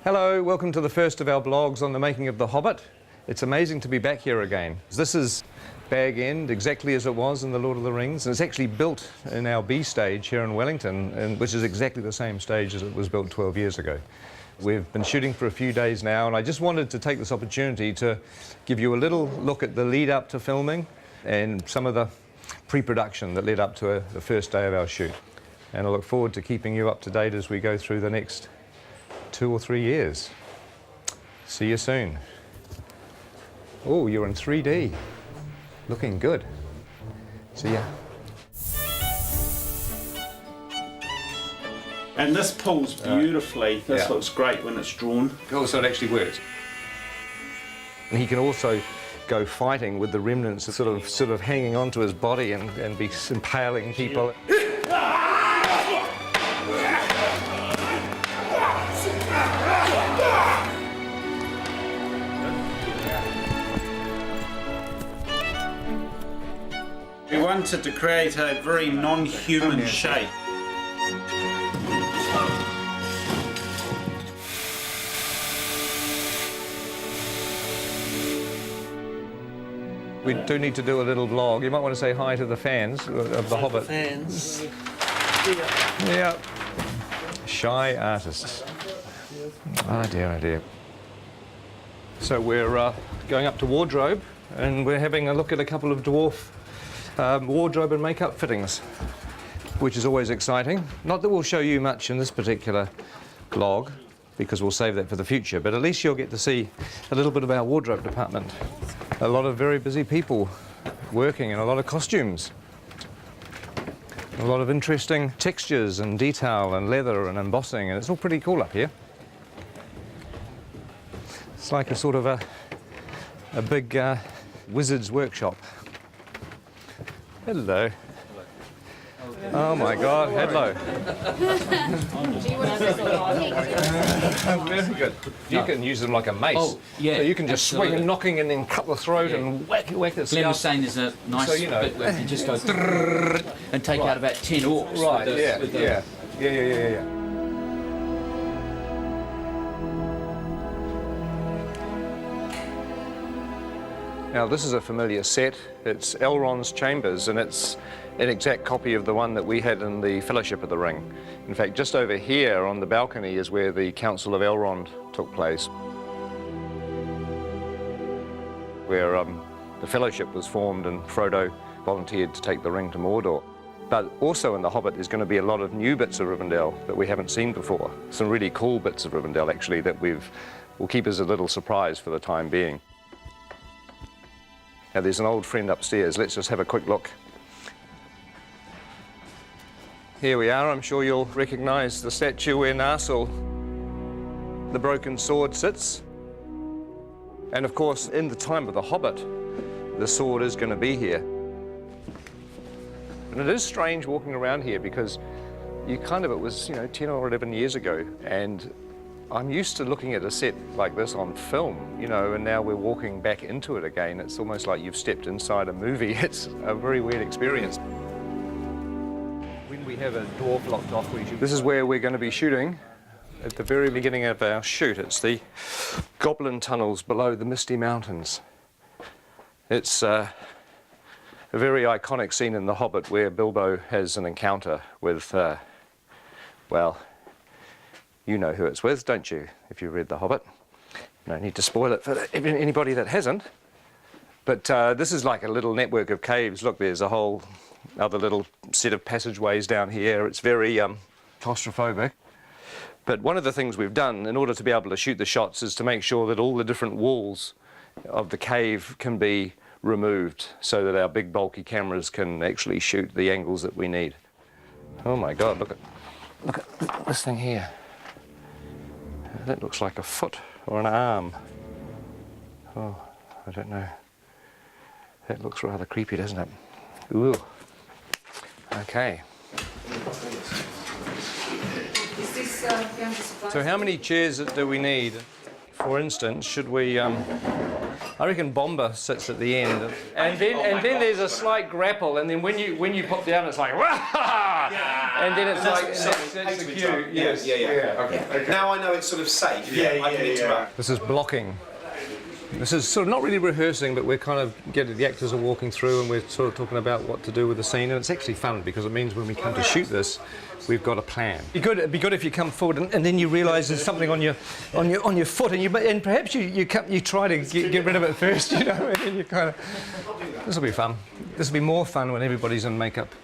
Hello, welcome to the first of our blogs on the making of The Hobbit. It's amazing to be back here again. This is Bag End, exactly as it was in The Lord of the Rings, and it's actually built in our B stage here in Wellington, which is exactly the same stage as it was built 12 years ago. We've been shooting for a few days now, and I just wanted to take this opportunity to give you a little look at the lead up to filming and some of the pre-production that led up to the first day of our shoot. And I look forward to keeping you up to date as we go through the next 2 or 3 years. See you soon. Oh, you're in 3D. Looking good. See ya. And this pulls beautifully. This looks great when it's drawn. Oh, so it actually works. And he can also go fighting with the remnants, sort of hanging onto his body and be impaling people. We wanted to create a very non-human shape. We do need to do a little vlog. You might want to say hi to the fans of The Hobbit. Fans. Yeah. Shy artists. Oh dear, oh dear. So we're going up to wardrobe, and we're having a look at a couple of dwarf wardrobe and makeup fittings, which is always exciting. Not that we'll show you much in this particular vlog, because we'll save that for the future, but at least you'll get to see a little bit of our wardrobe department. A lot of very busy people working in a lot of costumes. A lot of interesting textures and detail and leather and embossing, and it's all pretty cool up here. It's like a sort of a big wizard's workshop. Hello. Oh my God, hello. Very good. You can use them like a mace. Oh, yeah. So you can just absolutely. swing knocking and then cut the throat and whack it. Glenn was saying there's a nice bit where you can just go and take out about 10 orcs. Right, with the, yeah. Now this is a familiar set. It's Elrond's chambers, and it's an exact copy of the one that we had in the Fellowship of the Ring. In fact, just over here on the balcony is where the Council of Elrond took place, where the Fellowship was formed and Frodo volunteered to take the ring to Mordor. But also in The Hobbit there's going to be a lot of new bits of Rivendell that we haven't seen before. Some really cool bits of Rivendell actually that we'll keep as a little surprise for the time being. Now there's an old friend upstairs. Let's just have a quick look. Here we are. I'm sure you'll recognise the statue where Narsil, the broken sword, sits. And of course, in the time of The Hobbit, the sword is going to be here. And it is strange walking around here because it was, 10 or 11 years ago, and I'm used to looking at a set like this on film, and now we're walking back into it again. It's almost like you've stepped inside a movie. It's a very weird experience. When we have a dwarf locked off, this is where we're going to be shooting at the very beginning of our shoot. It's the goblin tunnels below the Misty Mountains. It's a very iconic scene in The Hobbit where Bilbo has an encounter with, well, you know who it's with, don't you, if you read The Hobbit? No need to spoil it for anybody that hasn't. But this is like a little network of caves. Look, there's a whole other little set of passageways down here. It's very claustrophobic. But one of the things we've done in order to be able to shoot the shots is to make sure that all the different walls of the cave can be removed so that our big bulky cameras can actually shoot the angles that we need. Oh my God, look at this thing here. That looks like a foot or an arm. Oh, I don't know. That looks rather creepy, doesn't it? Ooh. Okay. So how many chairs do we need? For instance, should we I reckon Bomber sits at the end, and then there's a slight grapple, and then when you pop down, it's like and then it's like that's the cue. Yes. Yeah. Okay. Now I know it's sort of safe. I can interrupt. This is blocking. This is sort of not really rehearsing, but we're kind of the actors are walking through, and we're sort of talking about what to do with the scene, and it's actually fun because it means when we come to shoot this, we've got a plan. It'd be good if you come forward and then you realise there's something on your foot, and perhaps you try to get rid of it first, you know, and then you kind of. This will be fun. This will be more fun when everybody's in makeup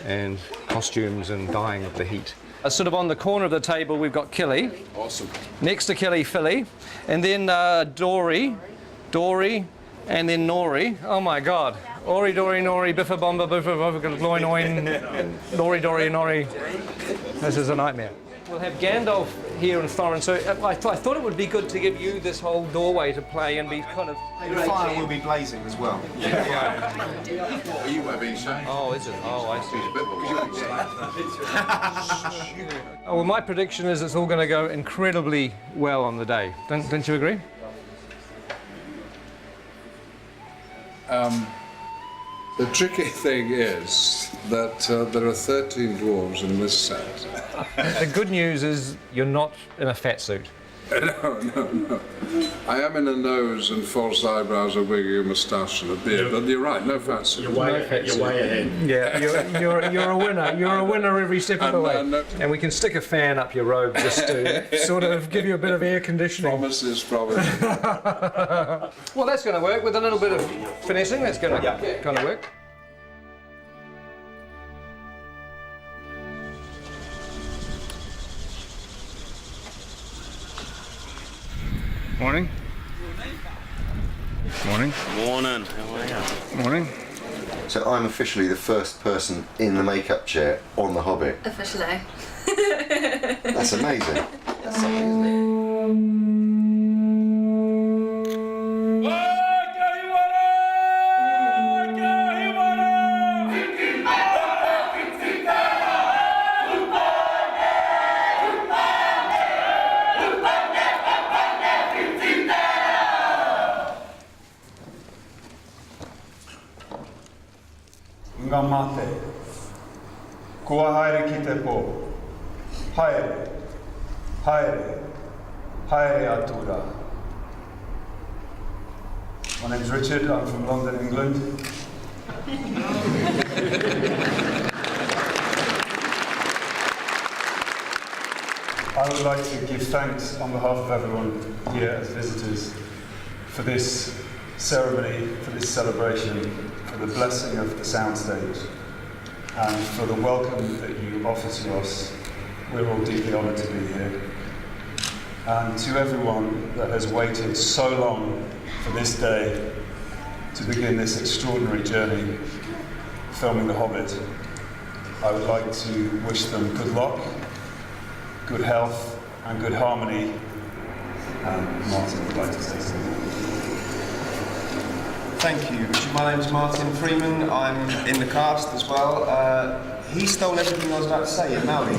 and costumes and dying of the heat. Sort of on the corner of the table, we've got Killy. Awesome. Next to Killy, Philly, and then Dory, and then Nori. Oh my God! Ori, Dory, Nori, Biffa, Bomba, Biffa, Gloin, Nori, Dory, Nori. This is a nightmare. We'll have Gandalf here and Thorin, so I thought it would be good to give you this whole doorway to play and be kind of... The fire will be blazing as well. What are you webbing, Shane? Oh, is it? Oh, I see. Because Oh, well, my prediction is it's all going to go incredibly well on the day. Don't you agree? the tricky thing is that there are 13 dwarves in this set. The good news is you're not in a fat suit. No. I am in a nose and false eyebrows, a wig, a moustache and a beard, but you're right, no fat suit. You're way ahead. Yeah, you're a winner. You're a winner every step of the way. And we can stick a fan up your robe just to sort of give you a bit of air conditioning. Promises. Well, that's going to work with a little bit of finessing. That's going to kind of work. Morning. Morning. Morning. How are you? Morning. So I'm officially the first person in the makeup chair on The Hobbit. Officially. That's amazing. That's amazing. Ngā mate, kua haere ki te pō. Haere, haere, haere atura. My name's Richard, I'm from London, England. I would like to give thanks on behalf of everyone here as visitors for this ceremony, for this celebration, for the blessing of the soundstage, and for the welcome that you offer to us. We're all deeply honoured to be here. And to everyone that has waited so long for this day to begin this extraordinary journey filming The Hobbit, I would like to wish them good luck, good health and good harmony. And Martin would like to say something. Thank you, Richard. My name's Martin Freeman. I'm in the cast as well. He stole everything I was about to say in Maori.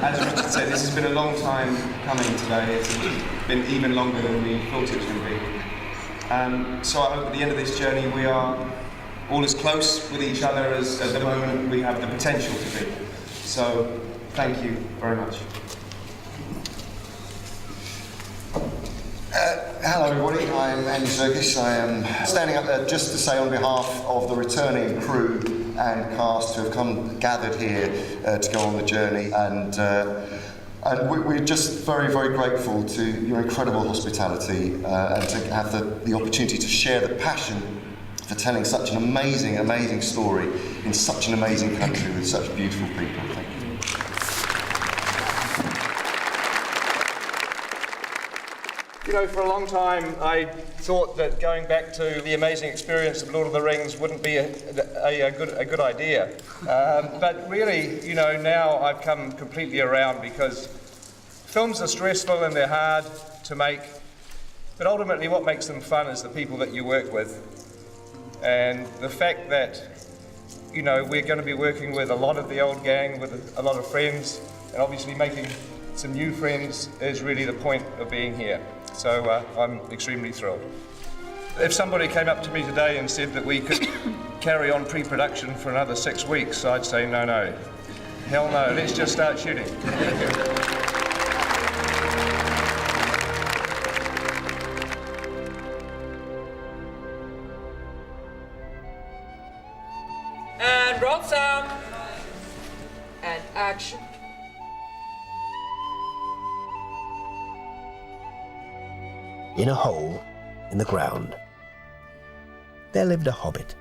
As Richard said, this has been a long time coming today. It's been even longer than we thought it was going to be. So I hope at the end of this journey we are all as close with each other as at the moment we have the potential to be. So thank you very much. Hello everybody, I'm Andy Serkis. I am standing up there just to say on behalf of the returning crew and cast who have gathered here to go on the journey, and we're just very, very grateful to your incredible hospitality and to have the opportunity to share the passion for telling such an amazing, amazing story in such an amazing country with such beautiful people. Thank you. You know, for a long time I thought that going back to the amazing experience of Lord of the Rings wouldn't be a good idea. But really, you know, now I've come completely around, because films are stressful and they're hard to make, but ultimately what makes them fun is the people that you work with. And the fact that, you know, we're going to be working with a lot of the old gang, with a lot of friends, and obviously making some new friends is really the point of being here. So I'm extremely thrilled. If somebody came up to me today and said that we could carry on pre-production for another 6 weeks, I'd say no. Hell no, let's just start shooting. And roll sound. And action. In a hole in the ground, there lived a hobbit.